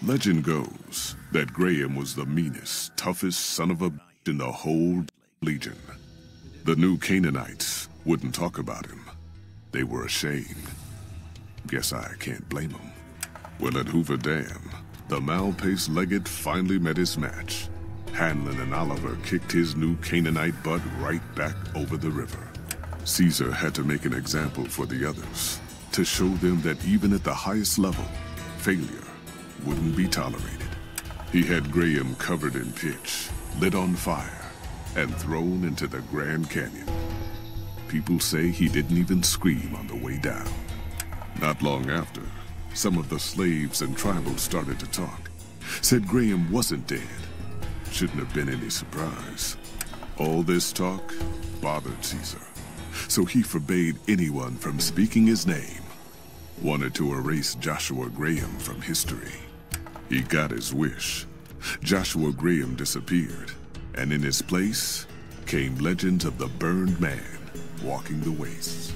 Legend goes that Graham was the meanest, toughest son of a bitch in the whole Legion. The new Canaanites wouldn't talk about him. They were ashamed. Guess I can't blame them. Well, at Hoover Dam, the mal-paced Legate finally met his match. Hanlon and Oliver kicked his new Canaanite butt right back over the river. Caesar had to make an example for the others, to show them that even at the highest level, failure wouldn't be tolerated. He had Graham covered in pitch, lit on fire, and thrown into the Grand Canyon. People say he didn't even scream on the way down. Not long after, some of the slaves and tribals started to talk. Said Graham wasn't dead. Shouldn't have been any surprise. All this talk bothered Caesar, so he forbade anyone from speaking his name. Wanted to erase Joshua Graham from history. He got his wish. Joshua Graham disappeared, and in his place came legends of the burned man walking the wastes.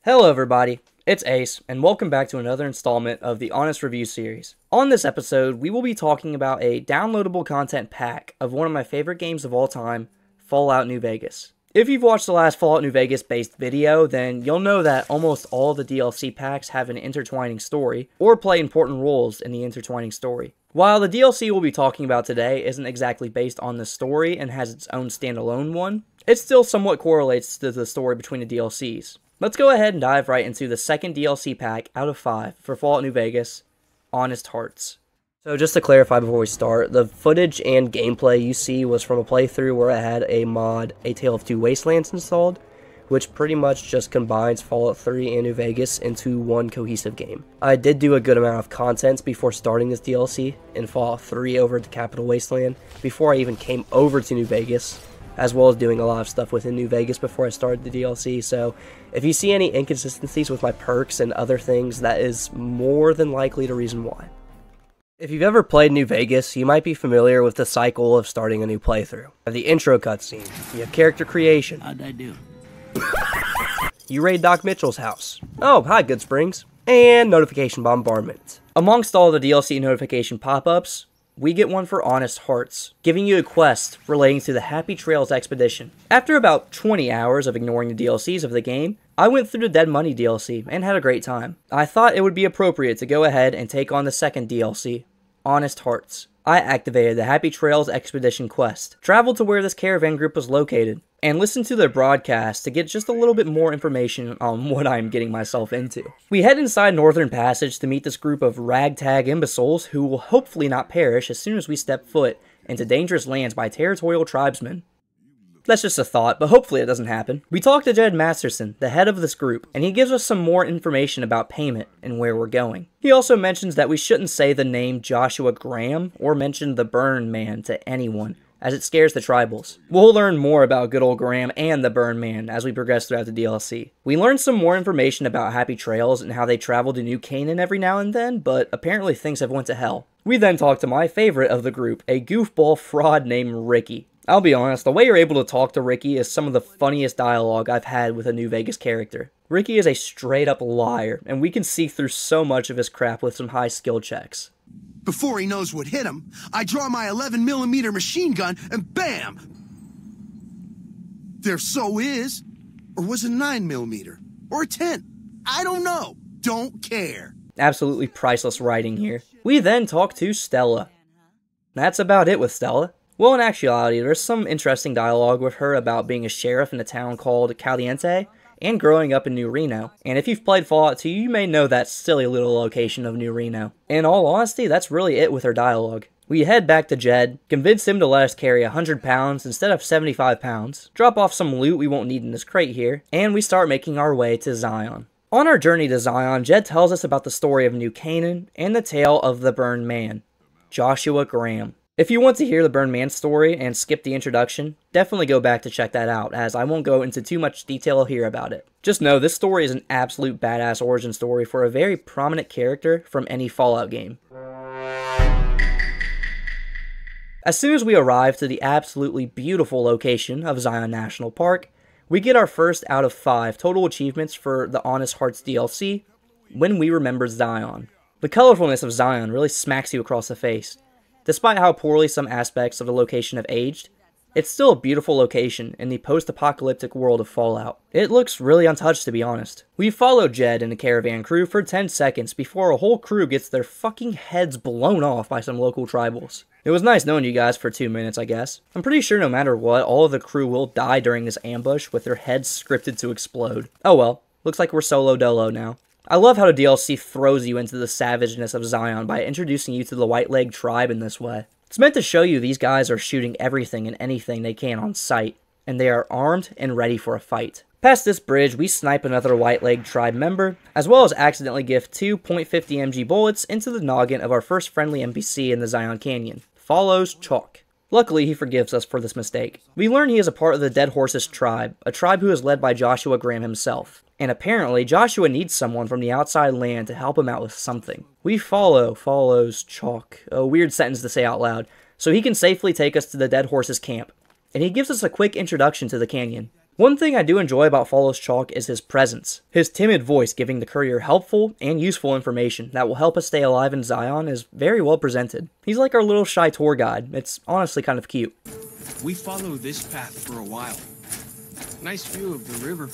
Hello everybody, it's Ace, and welcome back to another installment of the Honest Review series. On this episode, we will be talking about a downloadable content pack of one of my favorite games of all time, Fallout New Vegas. If you've watched the last Fallout New Vegas based video, then you'll know that almost all the DLC packs have an intertwining story, or play important roles in the intertwining story. While the DLC we'll be talking about today isn't exactly based on the story and has its own standalone one, it still somewhat correlates to the story between the DLCs. Let's go ahead and dive right into the second DLC pack out of 5 for Fallout New Vegas, Honest Hearts. So just to clarify before we start, the footage and gameplay you see was from a playthrough where I had a mod, A Tale of Two Wastelands installed, which pretty much just combines Fallout 3 and New Vegas into one cohesive game. I did do a good amount of content before starting this DLC in Fallout 3 over at the Capital Wasteland, before I even came over to New Vegas, as well as doing a lot of stuff within New Vegas before I started the DLC, so if you see any inconsistencies with my perks and other things, that is more than likely the reason why. If you've ever played New Vegas, you might be familiar with the cycle of starting a new playthrough. You have the intro cutscene, you have character creation. How'd I do? You raid Doc Mitchell's house. Oh, hi Good Springs. And notification bombardment. Amongst all the DLC notification pop-ups, we get one for Honest Hearts, giving you a quest relating to the Happy Trails expedition. After about 20 hours of ignoring the DLCs of the game, I went through the Dead Money DLC and had a great time. I thought it would be appropriate to go ahead and take on the second DLC, Honest Hearts. I activated the Happy Trails expedition quest, traveled to where this caravan group was located, and listened to their broadcast to get just a little bit more information on what I am getting myself into. We head inside Northern Passage to meet this group of ragtag imbeciles who will hopefully not perish as soon as we step foot into dangerous lands by territorial tribesmen. That's just a thought, but hopefully it doesn't happen. We talk to Jed Masterson, the head of this group, and he gives us some more information about payment and where we're going. He also mentions that we shouldn't say the name Joshua Graham or mention the Burn Man to anyone, as it scares the tribals. We'll learn more about good old Graham and the Burn Man as we progress throughout the DLC. We learn some more information about Happy Trails and how they travel to New Canaan every now and then, but apparently things have went to hell. We then talk to my favorite of the group, a goofball fraud named Ricky. I'll be honest, the way you're able to talk to Ricky is some of the funniest dialogue I've had with a New Vegas character. Ricky is a straight up liar, and we can see through so much of his crap with some high skill checks. Before he knows what hit him, I draw my 11mm machine gun and bam! There so is. Or was it 9mm? Or a 10? I don't know. Don't care. Absolutely priceless writing here. We then talk to Stella. That's about it with Stella. Well, in actuality, there's some interesting dialogue with her about being a sheriff in a town called Caliente, and growing up in New Reno. And if you've played Fallout 2, you may know that silly little location of New Reno. In all honesty, that's really it with her dialogue. We head back to Jed, convince him to let us carry 100 pounds instead of 75 pounds, drop off some loot we won't need in this crate here, and we start making our way to Zion. On our journey to Zion, Jed tells us about the story of New Canaan and the tale of the Burned Man, Joshua Graham. If you want to hear the Burned Man story and skip the introduction, definitely go back to check that out, as I won't go into too much detail here about it. Just know this story is an absolute badass origin story for a very prominent character from any Fallout game. As soon as we arrive to the absolutely beautiful location of Zion National Park, We get our first out of 5 total achievements for the Honest Hearts DLC, When We Remember Zion. The colorfulness of Zion really smacks you across the face. Despite how poorly some aspects of the location have aged, it's still a beautiful location in the post-apocalyptic world of Fallout. It looks really untouched, to be honest. We follow Jed and the caravan crew for 10 seconds before a whole crew gets their fucking heads blown off by some local tribals. It was nice knowing you guys for 2 minutes, I guess. I'm pretty sure no matter what, all of the crew will die during this ambush with their heads scripted to explode. Oh well, looks like we're solo dolo now. I love how the DLC throws you into the savageness of Zion by introducing you to the White Leg tribe in this way. It's meant to show you these guys are shooting everything and anything they can on sight, and they are armed and ready for a fight. Past this bridge, we snipe another White Leg tribe member, as well as accidentally gift 2 .50 mg bullets into the noggin of our first friendly NPC in the Zion Canyon, Follows Chalk. Luckily, he forgives us for this mistake. We learn he is a part of the Dead Horses tribe, a tribe who is led by Joshua Graham himself. And apparently, Joshua needs someone from the outside land to help him out with something. We follows Chalk, a weird sentence to say out loud, so he can safely take us to the Dead Horses camp. And he gives us a quick introduction to the canyon. One thing I do enjoy about Follows Chalk is his presence. His timid voice giving the courier helpful and useful information that will help us stay alive in Zion is very well presented. He's like our little shy tour guide. It's honestly kind of cute. We follow this path for a while. Nice view of the river.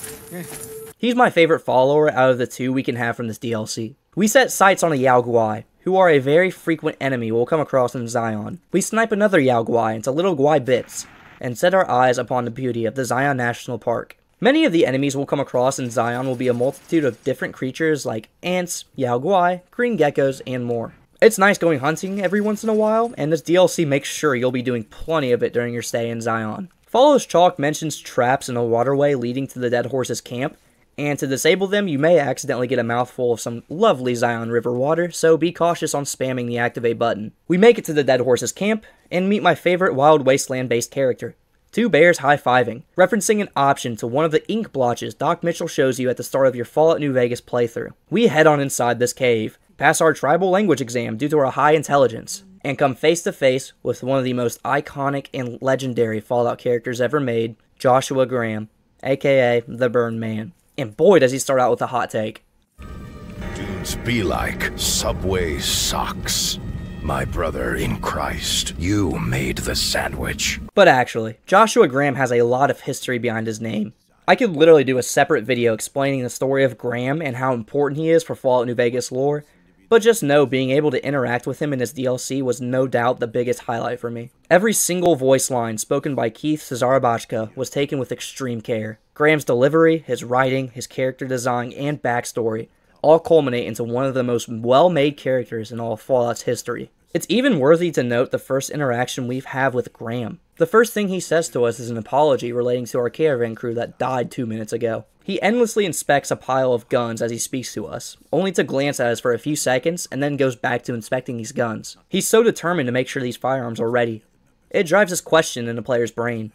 He's my favorite follower out of the 2 we can have from this DLC. We set sights on a Yao Guai, who are a very frequent enemy we'll come across in Zion. We snipe another Yao Guai into little Guai bits, and set our eyes upon the beauty of the Zion National Park. Many of the enemies we'll come across in Zion will be a multitude of different creatures like ants, Yao Guai, green geckos, and more. It's nice going hunting every once in a while, and this DLC makes sure you'll be doing plenty of it during your stay in Zion. Follows Chalk mentions traps in a waterway leading to the Dead Horses camp, and to disable them you may accidentally get a mouthful of some lovely Zion River water, so be cautious on spamming the activate button. We make it to the Dead Horses camp, and meet my favorite Wild Wasteland based character. 2 bears high-fiving, referencing an option to one of the ink blotches Doc Mitchell shows you at the start of your Fallout New Vegas playthrough. We head on inside this cave, pass our tribal language exam due to our high intelligence, and come face to face with one of the most iconic and legendary Fallout characters ever made, Joshua Graham, aka the Burn Man. And boy does he start out with a hot take. Dudes be like Subway socks. My brother in Christ, you made the sandwich. But actually, Joshua Graham has a lot of history behind his name. I could literally do a separate video explaining the story of Graham and how important he is for Fallout New Vegas lore, but just know being able to interact with him in this DLC was no doubt the biggest highlight for me. Every single voice line spoken by Keith Cesarabachka was taken with extreme care. Graham's delivery, his writing, his character design, and backstory all culminate into one of the most well-made characters in all of Fallout's history. It's even worthy to note the first interaction we've had with Graham. The first thing he says to us is an apology relating to our caravan crew that died 2 minutes ago. He endlessly inspects a pile of guns as he speaks to us, only to glance at us for a few seconds and then goes back to inspecting these guns. He's so determined to make sure these firearms are ready. It drives this question in the player's brain.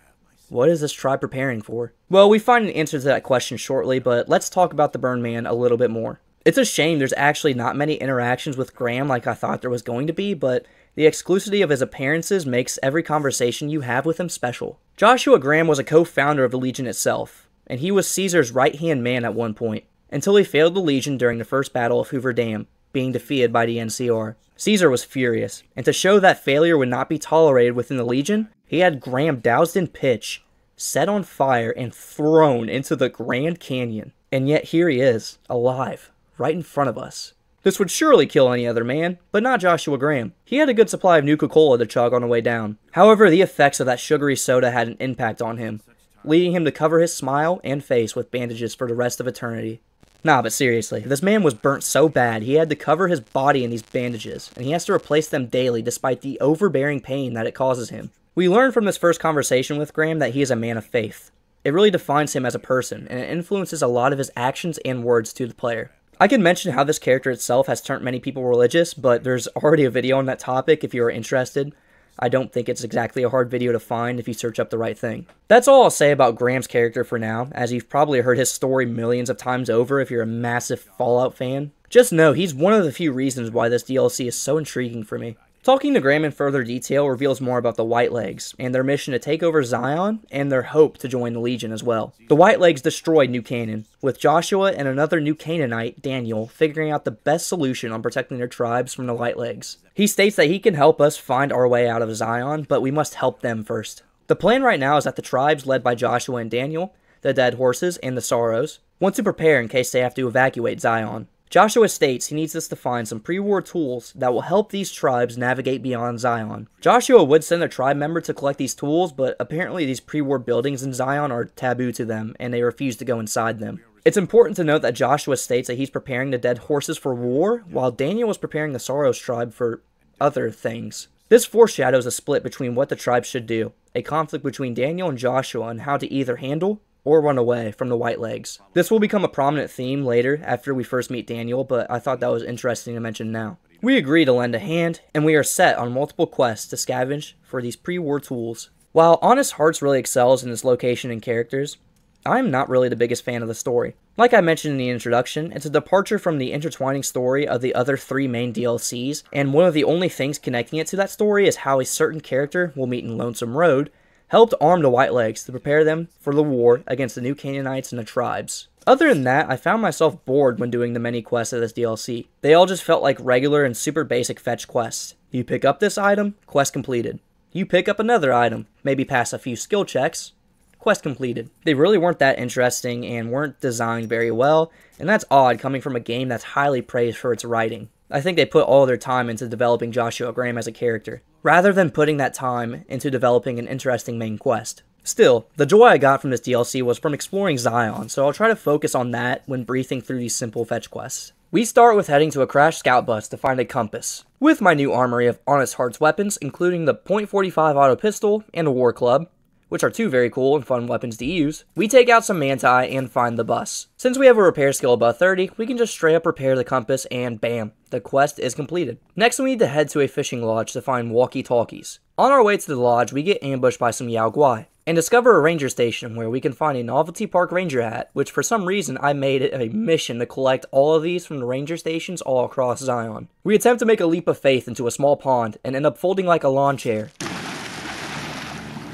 What is this tribe preparing for? Well, we find an answer to that question shortly, but let's talk about the Burn Man a little bit more. It's a shame there's actually not many interactions with Graham like I thought there was going to be, but the exclusivity of his appearances makes every conversation you have with him special. Joshua Graham was a co-founder of the Legion itself, and he was Caesar's right-hand man at one point, until he failed the Legion during the first battle of Hoover Dam, being defeated by the NCR. Caesar was furious, and to show that failure would not be tolerated within the Legion, he had Graham doused in pitch, set on fire, and thrown into the Grand Canyon. And yet here he is, alive, right in front of us. This would surely kill any other man, but not Joshua Graham. He had a good supply of Nuka-Cola to chug on the way down. However, the effects of that sugary soda had an impact on him, leading him to cover his smile and face with bandages for the rest of eternity. Nah, but seriously, this man was burnt so bad he had to cover his body in these bandages, and he has to replace them daily despite the overbearing pain that it causes him. We learn from this first conversation with Graham that he is a man of faith. It really defines him as a person, and it influences a lot of his actions and words to the player. I can mention how this character itself has turned many people religious, but there's already a video on that topic if you are interested. I don't think it's exactly a hard video to find if you search up the right thing. That's all I'll say about Graham's character for now, as you've probably heard his story millions of times over if you're a massive Fallout fan. Just know he's one of the few reasons why this DLC is so intriguing for me. Talking to Graham in further detail reveals more about the Whitelegs, and their mission to take over Zion, and their hope to join the Legion as well. The Whitelegs destroyed New Canaan, with Joshua and another New Canaanite, Daniel, figuring out the best solution on protecting their tribes from the Whitelegs. He states that he can help us find our way out of Zion, but we must help them first. The plan right now is that the tribes led by Joshua and Daniel, the Dead Horses, and the Sorrows, want to prepare in case they have to evacuate Zion. Joshua states he needs us to find some pre-war tools that will help these tribes navigate beyond Zion. Joshua would send a tribe member to collect these tools, but apparently these pre-war buildings in Zion are taboo to them, and they refuse to go inside them. It's important to note that Joshua states that he's preparing the Dead Horses for war, while Daniel was preparing the Sorrows tribe for other things. This foreshadows a split between what the tribes should do, a conflict between Daniel and Joshua on how to either handle or run away from the Whitelegs. This will become a prominent theme later after we first meet Daniel, but I thought that was interesting to mention now. We agree to lend a hand, and we are set on multiple quests to scavenge for these pre-war tools. While Honest Hearts really excels in its location and characters, I am not really the biggest fan of the story. Like I mentioned in the introduction, it's a departure from the intertwining story of the other 3 main DLCs, and one of the only things connecting it to that story is how a certain character we'll meet in Lonesome Road helped arm the Whitelegs to prepare them for the war against the New Canaanites and the tribes. Other than that, I found myself bored when doing the many quests of this DLC. They all just felt like regular and super basic fetch quests. You pick up this item, quest completed. You pick up another item, maybe pass a few skill checks, quest completed. They really weren't that interesting and weren't designed very well, and that's odd coming from a game that's highly praised for its writing. I think they put all their time into developing Joshua Graham as a character, rather than putting that time into developing an interesting main quest. Still, the joy I got from this DLC was from exploring Zion, so I'll try to focus on that when breezing through these simple fetch quests. We start with heading to a crashed scout bus to find a compass. With my new armory of Honest Hearts weapons, including the .45 auto pistol and a war club, which are 2 very cool and fun weapons to use, we take out some manti and find the bus. Since we have a repair skill above 30, we can just straight up repair the compass and bam, the quest is completed. Next we need to head to a fishing lodge to find walkie-talkies. On our way to the lodge, we get ambushed by some Yao Guai, and discover a ranger station where we can find a novelty park ranger hat, which for some reason I made it a mission to collect all of these from the ranger stations all across Zion. We attempt to make a leap of faith into a small pond and end up folding like a lawn chair.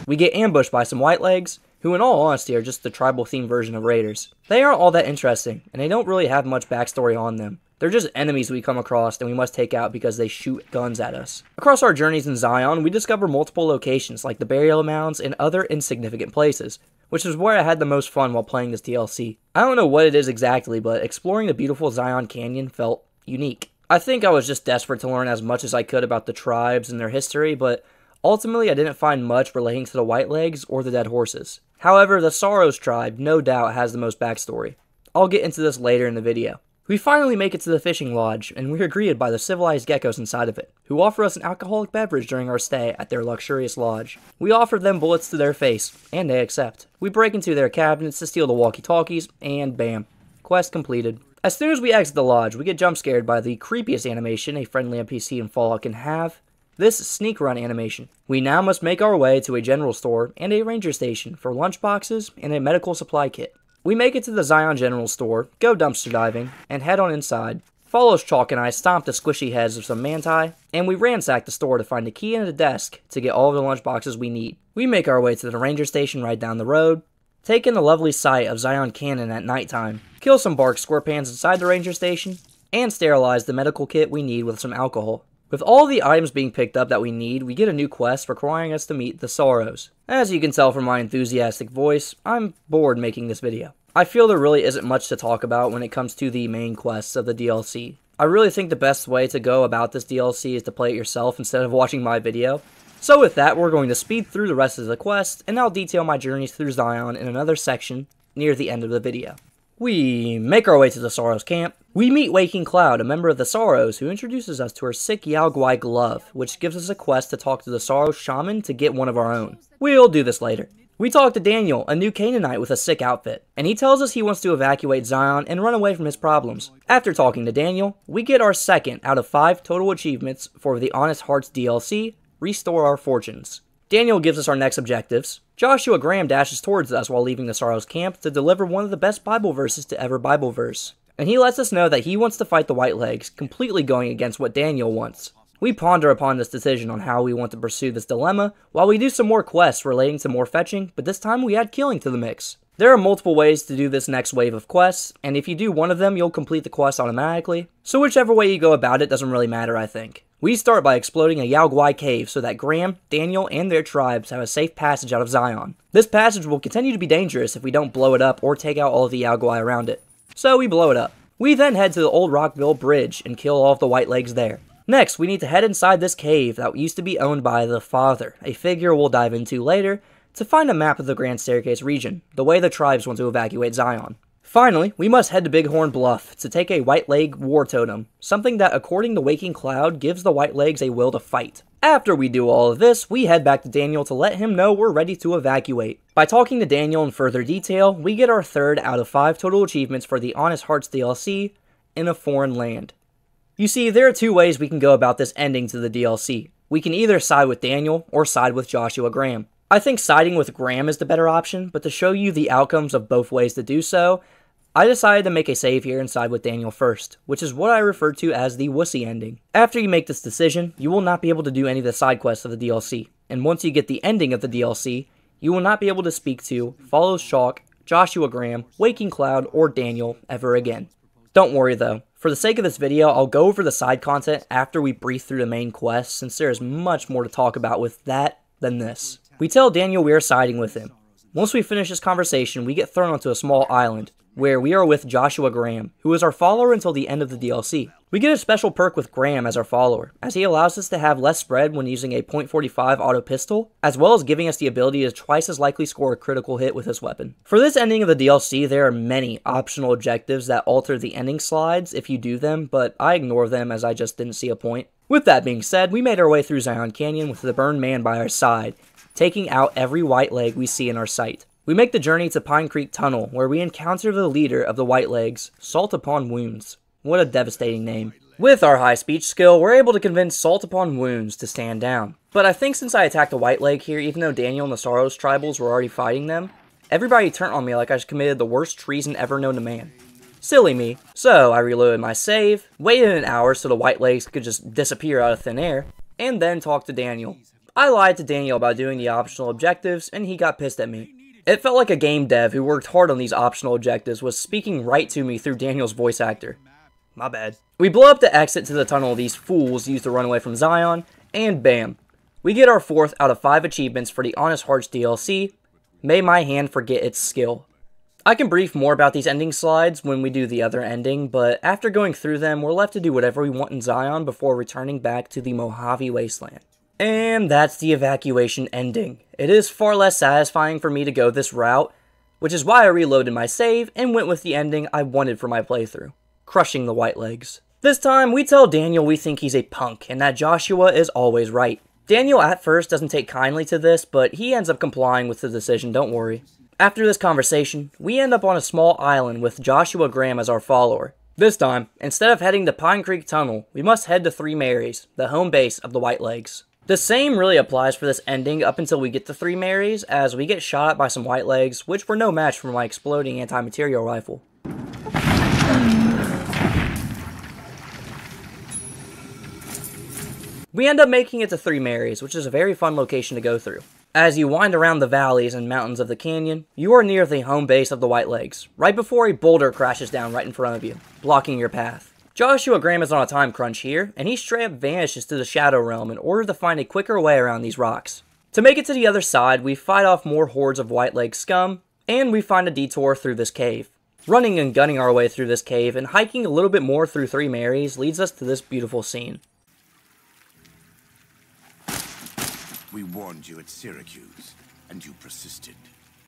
We get ambushed by some Whitelegs, who in all honesty are just the tribal-themed version of raiders. They aren't all that interesting, and they don't really have much backstory on them. They're just enemies we come across and we must take out because they shoot guns at us. Across our journeys in Zion, we discover multiple locations like the burial mounds and other insignificant places, which is where I had the most fun while playing this DLC. I don't know what it is exactly, but exploring the beautiful Zion Canyon felt unique. I think I was just desperate to learn as much as I could about the tribes and their history, but ultimately I didn't find much relating to the Whitelegs or the Dead Horses. However, the Sorrows tribe no doubt has the most backstory. I'll get into this later in the video. We finally make it to the fishing lodge, and we're greeted by the civilized geckos inside of it, who offer us an alcoholic beverage during our stay at their luxurious lodge. We offer them bullets to their face, and they accept. We break into their cabinets to steal the walkie-talkies, and bam, quest completed. As soon as we exit the lodge, we get jump scared by the creepiest animation a friendly NPC in Fallout can have, this sneak run animation. We now must make our way to a general store and a ranger station for lunchboxes and a medical supply kit. We make it to the Zion General Store, go dumpster diving, and head on inside. Follows Chalk and I stomp the squishy heads of some manti, and we ransack the store to find a key and a desk to get all of the lunchboxes we need. We make our way to the ranger station right down the road, take in the lovely sight of Zion Canyon at nighttime, kill some bark scorpions inside the ranger station, and sterilize the medical kit we need with some alcohol. With all the items being picked up that we need, we get a new quest requiring us to meet the Sorrows. As you can tell from my enthusiastic voice, I'm bored making this video. I feel there really isn't much to talk about when it comes to the main quests of the DLC. I really think the best way to go about this DLC is to play it yourself instead of watching my video. So with that, we're going to speed through the rest of the quest, and I'll detail my journeys through Zion in another section near the end of the video. We make our way to the Sorrows camp. We meet Waking Cloud, a member of the Sorrows, who introduces us to her sick Yao Guai glove, which gives us a quest to talk to the Sorrows shaman to get one of our own. We'll do this later. We talk to Daniel, a new Canaanite with a sick outfit, and he tells us he wants to evacuate Zion and run away from his problems. After talking to Daniel, we get our second out of 5 total achievements for the Honest Hearts DLC, Restore Our Fortunes. Daniel gives us our next objectives. Joshua Graham dashes towards us while leaving the Sorrows camp to deliver one of the best Bible verses to ever Bible verse. And he lets us know that he wants to fight the Whitelegs, completely going against what Daniel wants. We ponder upon this decision on how we want to pursue this dilemma, while we do some more quests relating to more fetching, but this time we add killing to the mix. There are multiple ways to do this next wave of quests, and if you do one of them, you'll complete the quest automatically, so whichever way you go about it doesn't really matter, I think. We start by exploding a Yao Guai cave so that Graham, Daniel, and their tribes have a safe passage out of Zion. This passage will continue to be dangerous if we don't blow it up or take out all of the Yao Guai around it. So we blow it up. We then head to the Old Rockville Bridge and kill all of the white legs there. Next, we need to head inside this cave that used to be owned by the Father, a figure we'll dive into later, to find a map of the Grand Staircase region, the way the tribes want to evacuate Zion. Finally, we must head to Bighorn Bluff to take a White Leg War Totem, something that according to Waking Cloud gives the White Legs a will to fight. After we do all of this, we head back to Daniel to let him know we're ready to evacuate. By talking to Daniel in further detail, we get our 3rd out of 5 total achievements for the Honest Hearts DLC in a foreign land. You see, there are 2 ways we can go about this ending to the DLC. We can either side with Daniel or side with Joshua Graham. I think siding with Graham is the better option, but to show you the outcomes of both ways to do so, I decided to make a save here and side with Daniel first, which is what I refer to as the wussy ending. After you make this decision, you will not be able to do any of the side quests of the DLC, and once you get the ending of the DLC, you will not be able to speak to, follow Shock, Joshua Graham, Waking Cloud, or Daniel ever again. Don't worry though, for the sake of this video, I'll go over the side content after we brief through the main quest, since there is much more to talk about with that than this. We tell Daniel we are siding with him. Once we finish this conversation, we get thrown onto a small island, where we are with Joshua Graham, who is our follower until the end of the DLC. We get a special perk with Graham as our follower, as he allows us to have less spread when using a .45 auto pistol, as well as giving us the ability to twice as likely score a critical hit with his weapon. For this ending of the DLC, there are many optional objectives that alter the ending slides if you do them, but I ignore them as I just didn't see a point. With that being said, we made our way through Zion Canyon with the burned man by our side, taking out every white leg we see in our sight. We make the journey to Pine Creek Tunnel, where we encounter the leader of the White Legs, Salt Upon Wounds. What a devastating name. With our high speech skill, we're able to convince Salt Upon Wounds to stand down. But I think since I attacked the White Leg here, even though Daniel and the Saros tribals were already fighting them, everybody turned on me like I just committed the worst treason ever known to man. Silly me. So I reloaded my save, waited an hour so the White Legs could just disappear out of thin air, and then talked to Daniel. I lied to Daniel about doing the optional objectives, and he got pissed at me. It felt like a game dev who worked hard on these optional objectives was speaking right to me through Daniel's voice actor. My bad. We blow up the exit to the tunnel these fools used to run away from Zion, and bam. We get our 4th out of 5 achievements for the Honest Hearts DLC, May My Hand Forget Its Skill. I can brief more about these ending slides when we do the other ending, but after going through them, we're left to do whatever we want in Zion before returning back to the Mojave Wasteland. And that's the evacuation ending. It is far less satisfying for me to go this route, which is why I reloaded my save and went with the ending I wanted for my playthrough, crushing the White Legs. This time, we tell Daniel we think he's a punk and that Joshua is always right. Daniel at first doesn't take kindly to this, but he ends up complying with the decision, don't worry. After this conversation, we end up on a small island with Joshua Graham as our follower. This time, instead of heading to Pine Creek Tunnel, we must head to Three Marys, the home base of the White Legs. The same really applies for this ending up until we get to Three Marys, as we get shot at by some White Legs, which were no match for my exploding anti-material rifle. We end up making it to Three Marys, which is a very fun location to go through. As you wind around the valleys and mountains of the canyon, you are near the home base of the White Legs, right before a boulder crashes down right in front of you, blocking your path. Joshua Graham is on a time crunch here, and he straight up vanishes to the Shadow Realm in order to find a quicker way around these rocks. To make it to the other side, we fight off more hordes of White Leg scum, and we find a detour through this cave. Running and gunning our way through this cave and hiking a little bit more through Three Marys leads us to this beautiful scene. We warned you at Syracuse, and you persisted.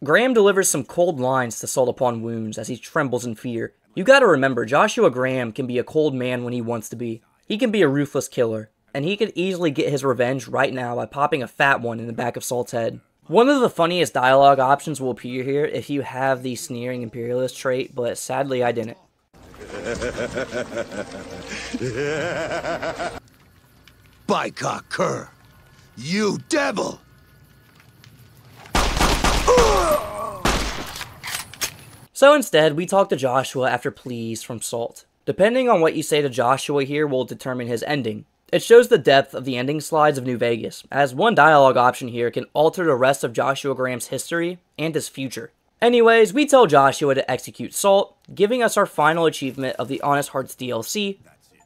Graham delivers some cold lines to Salt Upon Wounds as he trembles in fear. You gotta remember, Joshua Graham can be a cold man when he wants to be. He can be a ruthless killer, and he could easily get his revenge right now by popping a fat one in the back of Salt's head. One of the funniest dialogue options will appear here if you have the sneering imperialist trait, but sadly I didn't. Bycock Cur, you devil! So instead, we talk to Joshua after pleas from Salt. Depending on what you say to Joshua here will determine his ending. It shows the depth of the ending slides of New Vegas, as one dialogue option here can alter the rest of Joshua Graham's history and his future. Anyways, we tell Joshua to execute Salt, giving us our final achievement of the Honest Hearts DLC,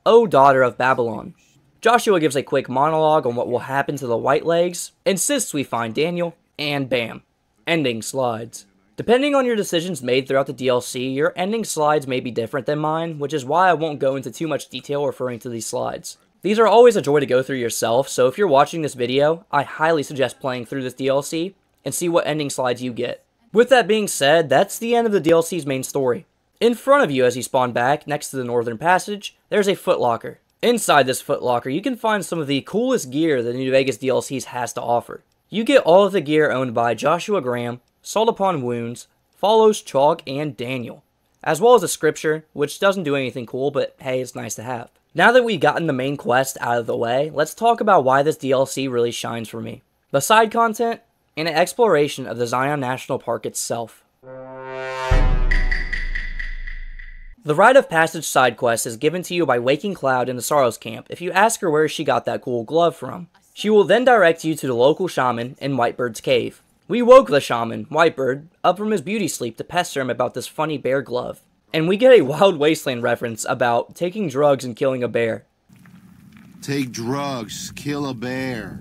O Daughter of Babylon. Joshua gives a quick monologue on what will happen to the White Legs, insists we find Daniel, and bam, ending slides. Depending on your decisions made throughout the DLC, your ending slides may be different than mine, which is why I won't go into too much detail referring to these slides. These are always a joy to go through yourself, so if you're watching this video, I highly suggest playing through this DLC and see what ending slides you get. With that being said, that's the end of the DLC's main story. In front of you as you spawn back, next to the Northern Passage, there's a footlocker. Inside this footlocker, you can find some of the coolest gear the New Vegas DLCs has to offer. You get all of the gear owned by Joshua Graham, Salt Upon Wounds, Follows, Chalk, and Daniel, as well as a scripture, which doesn't do anything cool, but hey, it's nice to have. Now that we've gotten the main quest out of the way, let's talk about why this DLC really shines for me. The side content, and an exploration of the Zion National Park itself. The Rite of Passage side quest is given to you by Waking Cloud in the Sorrows camp if you ask her where she got that cool glove from. She will then direct you to the local shaman in Whitebird's cave. We woke the shaman, Whitebird, up from his beauty sleep to pester him about this funny bear glove. And we get a Wild Wasteland reference about taking drugs and killing a bear. Take drugs, kill a bear.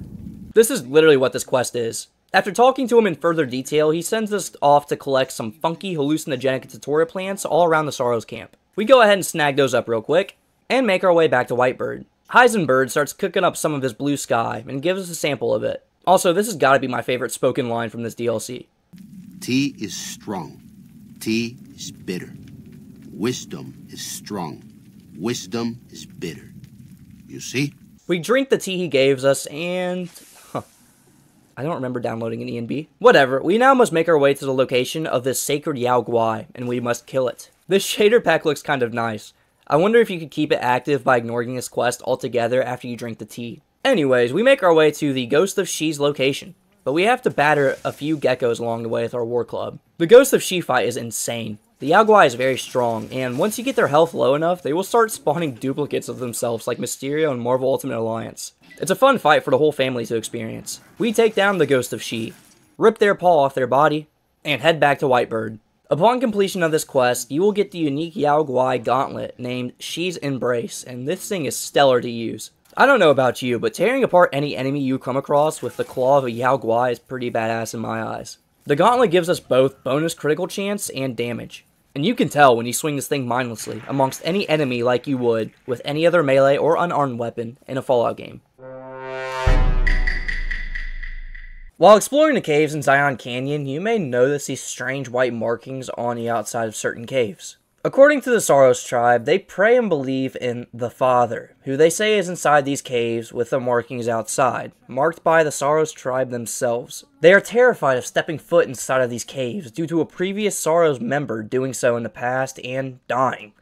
This is literally what this quest is. After talking to him in further detail, he sends us off to collect some funky hallucinogenic tutorial plants all around the Sorrows camp. We go ahead and snag those up real quick, and make our way back to Whitebird. Heisenberg starts cooking up some of his blue sky, and gives us a sample of it. Also, this has got to be my favorite spoken line from this DLC. Tea is strong. Tea is bitter. Wisdom is strong. Wisdom is bitter. You see? We drink the tea he gave us, and... I don't remember downloading an ENB. Whatever, we now must make our way to the location of this sacred Yao Guai, and we must kill it. This shader pack looks kind of nice. I wonder if you could keep it active by ignoring this quest altogether after you drink the tea. Anyways, we make our way to the Ghost of She's location, but we have to batter a few geckos along the way with our war club. The Ghost of She fight is insane. The Yao Guai is very strong, and once you get their health low enough, they will start spawning duplicates of themselves like Mysterio and Marvel Ultimate Alliance. It's a fun fight for the whole family to experience. We take down the Ghost of She, rip their paw off their body, and head back to Whitebird. Upon completion of this quest, you will get the unique Yao Guai gauntlet named She's Embrace, and this thing is stellar to use. I don't know about you, but tearing apart any enemy you come across with the claw of a Yao Guai is pretty badass in my eyes. The gauntlet gives us both bonus critical chance and damage. And you can tell when you swing this thing mindlessly amongst any enemy like you would with any other melee or unarmed weapon in a Fallout game. While exploring the caves in Zion Canyon, you may notice these strange white markings on the outside of certain caves. According to the Sorrows tribe, they pray and believe in the Father, who they say is inside these caves with the markings outside, marked by the Sorrows tribe themselves. They are terrified of stepping foot inside of these caves due to a previous Sorrows member doing so in the past and dying.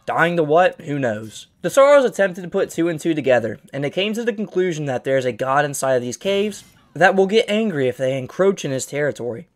Dying to what? Who knows. The Sorrows attempted to put two and two together, and they came to the conclusion that there is a god inside of these caves that will get angry if they encroach in his territory.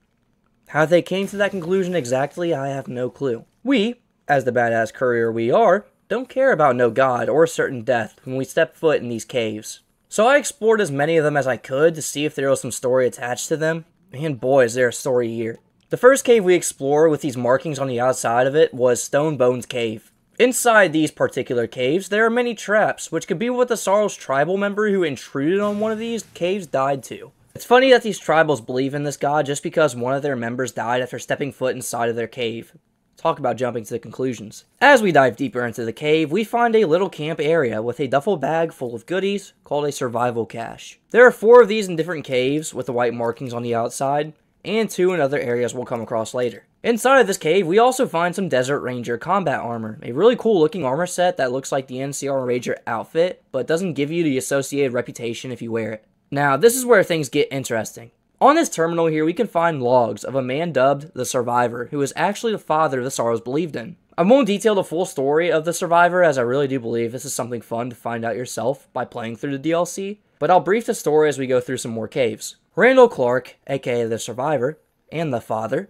How they came to that conclusion exactly, I have no clue. We, as the badass courier we are, don't care about no god or certain death when we step foot in these caves. So I explored as many of them as I could to see if there was some story attached to them, and boy is there a story here. The first cave we explored with these markings on the outside of it was Stone Bones Cave. Inside these particular caves, there are many traps, which could be what the Sorrows tribal member who intruded on one of these caves died to. It's funny that these tribals believe in this god just because one of their members died after stepping foot inside of their cave. Talk about jumping to the conclusions. As we dive deeper into the cave, we find a little camp area with a duffel bag full of goodies called a survival cache. There are 4 of these in different caves with the white markings on the outside, and 2 in other areas we'll come across later. Inside of this cave, we also find some Desert Ranger combat armor, a really cool looking armor set that looks like the NCR Ranger outfit, but doesn't give you the associated reputation if you wear it. Now, this is where things get interesting. On this terminal here, we can find logs of a man dubbed the Survivor, who is actually the father the Sorrows believed in. I won't detail the full story of the Survivor, as I really do believe this is something fun to find out yourself by playing through the DLC, but I'll brief the story as we go through some more caves. Randall Clark, aka the Survivor, and the father,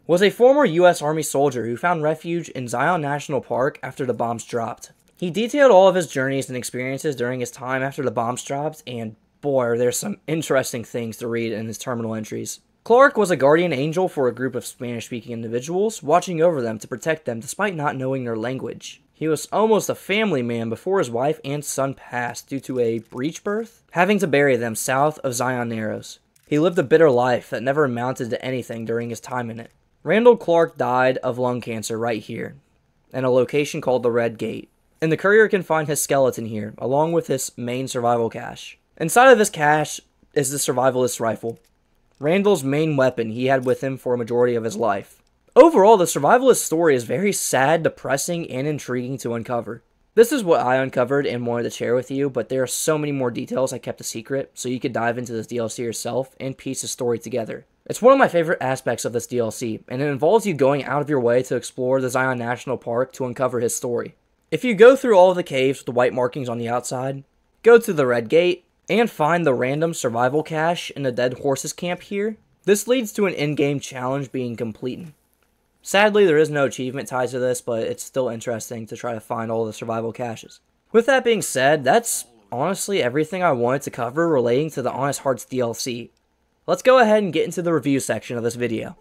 was a former US Army soldier who found refuge in Zion National Park after the bombs dropped. He detailed all of his journeys and experiences during his time after the bombs dropped, and boy, are there some interesting things to read in his terminal entries. Clark was a guardian angel for a group of Spanish-speaking individuals, watching over them to protect them despite not knowing their language. He was almost a family man before his wife and son passed due to a breech birth, having to bury them south of Zion Narrows. He lived a bitter life that never amounted to anything during his time in it. Randall Clark died of lung cancer right here, in a location called the Red Gate. And the courier can find his skeleton here, along with his main survival cache. Inside of this cache is the Survivalist rifle, Randall's main weapon he had with him for a majority of his life. Overall, the Survivalist story is very sad, depressing, and intriguing to uncover. This is what I uncovered and wanted to share with you, but there are so many more details I kept a secret, so you could dive into this DLC yourself and piece the story together. It's one of my favorite aspects of this DLC, and it involves you going out of your way to explore the Zion National Park to uncover his story. If you go through all of the caves with the white markings on the outside, go to the Red Gate, and find the random survival cache in the Dead Horses camp here, this leads to an in-game challenge being completed. Sadly, there is no achievement tied to this, but it's still interesting to try to find all the survival caches. With that being said, that's honestly everything I wanted to cover relating to the Honest Hearts DLC. Let's go ahead and get into the review section of this video.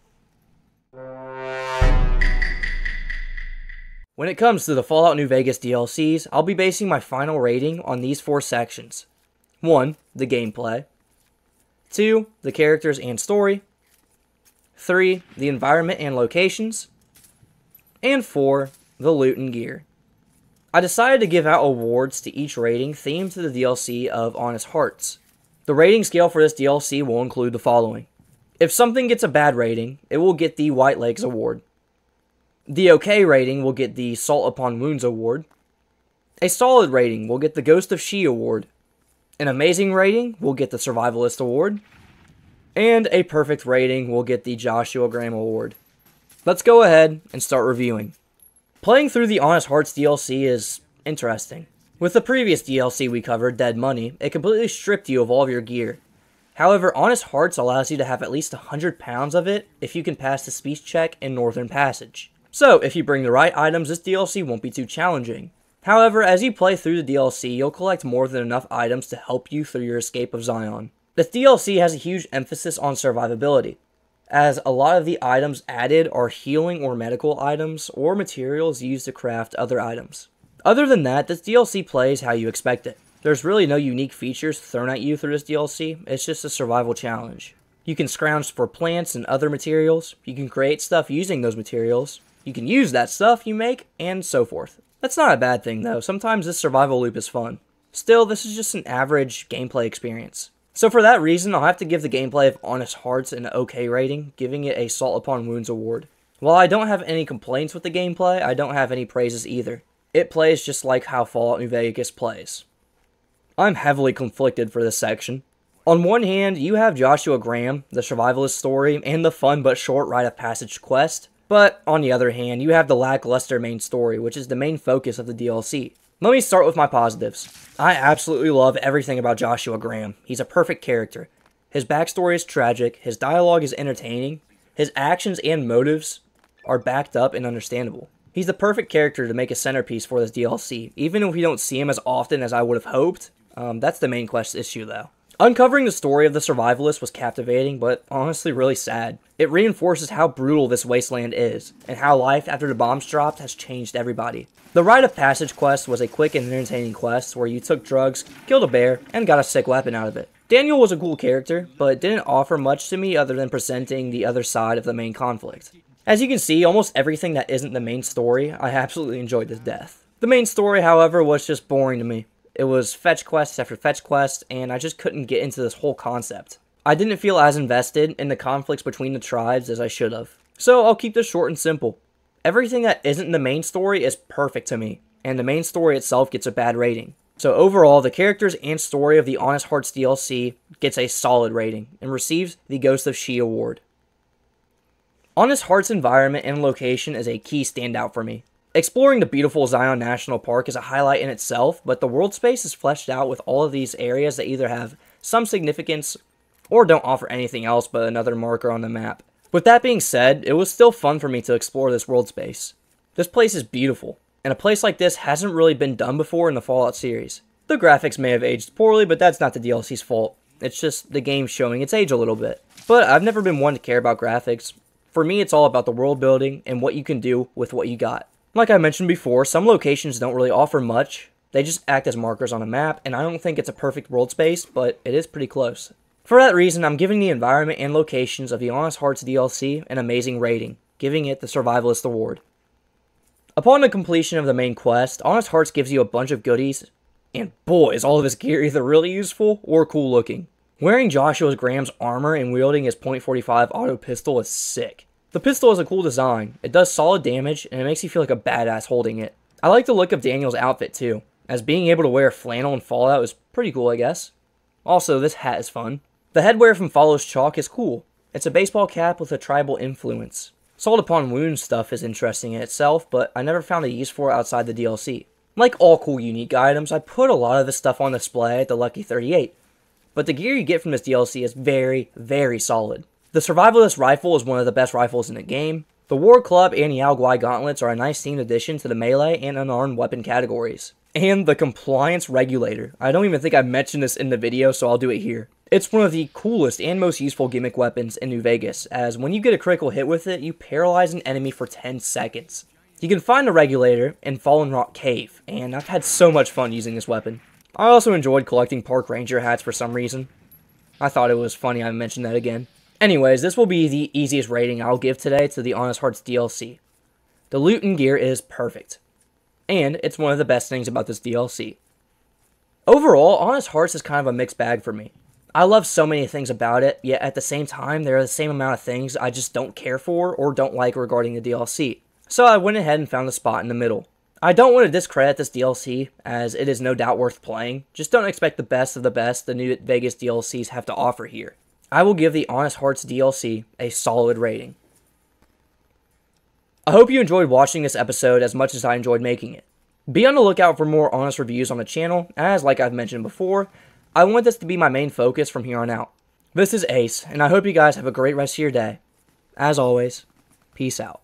When it comes to the Fallout New Vegas DLCs, I'll be basing my final rating on these 4 sections. 1. The gameplay. 2. The characters and story. 3. The environment and locations. And 4. The loot and gear. I decided to give out awards to each rating themed to the DLC of Honest Hearts. The rating scale for this DLC will include the following. If something gets a bad rating, it will get the White Legs Award. The OK rating will get the Salt Upon Wounds Award. A solid rating will get the Ghost of She Award. An amazing rating will get the Survivalist Award. And a perfect rating will get the Joshua Graham Award. Let's go ahead and start reviewing. Playing through the Honest Hearts DLC is interesting. With the previous DLC we covered, Dead Money, it completely stripped you of all of your gear. However, Honest Hearts allows you to have at least 100 pounds of it if you can pass the speech check in Northern Passage. So, if you bring the right items, this DLC won't be too challenging. However, as you play through the DLC, you'll collect more than enough items to help you through your escape of Zion. This DLC has a huge emphasis on survivability, as a lot of the items added are healing or medical items, or materials used to craft other items. Other than that, this DLC plays how you expect it. There's really no unique features thrown at you through this DLC, it's just a survival challenge. You can scrounge for plants and other materials, you can create stuff using those materials, you can use that stuff you make, and so forth. That's not a bad thing though, sometimes this survival loop is fun. Still, this is just an average gameplay experience. So for that reason, I'll have to give the gameplay of Honest Hearts an OK rating, giving it a Salt Upon Wounds award. While I don't have any complaints with the gameplay, I don't have any praises either. It plays just like how Fallout New Vegas plays. I'm heavily conflicted for this section. On one hand, you have Joshua Graham, the survivalist story, and the fun but short Rite of Passage quest. But, on the other hand, you have the lackluster main story, which is the main focus of the DLC. Let me start with my positives. I absolutely love everything about Joshua Graham. He's a perfect character. His backstory is tragic, his dialogue is entertaining, his actions and motives are backed up and understandable. He's the perfect character to make a centerpiece for this DLC, even if we don't see him as often as I would have hoped. That's the main quest issue though. Uncovering the story of the Survivalist was captivating, but honestly really sad. It reinforces how brutal this wasteland is, and how life after the bombs dropped has changed everybody. The Rite of Passage quest was a quick and entertaining quest where you took drugs, killed a bear, and got a sick weapon out of it. Daniel was a cool character, but didn't offer much to me other than presenting the other side of the main conflict. As you can see, almost everything that isn't the main story, I absolutely enjoyed to death. The main story, however, was just boring to me. It was fetch quest after fetch quest, and I just couldn't get into this whole concept. I didn't feel as invested in the conflicts between the tribes as I should have. So I'll keep this short and simple. Everything that isn't the main story is perfect to me, and the main story itself gets a bad rating. So overall, the characters and story of the Honest Hearts DLC gets a solid rating, and receives the Ghost of She award. Honest Hearts' environment and location is a key standout for me. Exploring the beautiful Zion National Park is a highlight in itself, but the world space is fleshed out with all of these areas that either have some significance or don't offer anything else but another marker on the map. With that being said, it was still fun for me to explore this world space. This place is beautiful, and a place like this hasn't really been done before in the Fallout series. The graphics may have aged poorly, but that's not the DLC's fault. It's just the game showing its age a little bit. But I've never been one to care about graphics. For me, it's all about the world building and what you can do with what you got. Like I mentioned before, some locations don't really offer much. They just act as markers on a map, and I don't think it's a perfect world space, but it is pretty close. For that reason, I'm giving the environment and locations of the Honest Hearts DLC an amazing rating, giving it the Survivalist award. Upon the completion of the main quest, Honest Hearts gives you a bunch of goodies, and boy, is all of his gear either really useful or cool looking. Wearing Joshua Graham's armor and wielding his .45 auto pistol is sick. The pistol has a cool design, it does solid damage, and it makes you feel like a badass holding it. I like the look of Daniel's outfit too, as being able to wear flannel in Fallout is pretty cool, I guess. Also, this hat is fun. The headwear from Follow's Chalk is cool. It's a baseball cap with a tribal influence. Salt Upon Wounds stuff is interesting in itself, but I never found a use for it outside the DLC. Like all cool unique items, I put a lot of this stuff on display at the Lucky 38, but the gear you get from this DLC is very, very solid. The Survivalist rifle is one of the best rifles in the game. The War Club and Yao Guai gauntlets are a nice themed addition to the melee and unarmed weapon categories. And the Compliance Regulator. I don't even think I mentioned this in the video, so I'll do it here. It's one of the coolest and most useful gimmick weapons in New Vegas, as when you get a critical hit with it, you paralyze an enemy for 10 seconds. You can find the Regulator in Fallen Rock Cave, and I've had so much fun using this weapon. I also enjoyed collecting Park Ranger hats for some reason. I thought it was funny I mentioned that again. Anyways, this will be the easiest rating I'll give today to the Honest Hearts DLC. The loot and gear is perfect, and it's one of the best things about this DLC. Overall, Honest Hearts is kind of a mixed bag for me. I love so many things about it, yet at the same time, there are the same amount of things I just don't care for or don't like regarding the DLC. So I went ahead and found a spot in the middle. I don't want to discredit this DLC, as it is no doubt worth playing, just don't expect the best of the best the New Vegas DLCs have to offer here. I will give the Honest Hearts DLC a solid rating. I hope you enjoyed watching this episode as much as I enjoyed making it. Be on the lookout for more honest reviews on the channel, as like I've mentioned before, I want this to be my main focus from here on out. This is Ace, and I hope you guys have a great rest of your day. As always, peace out.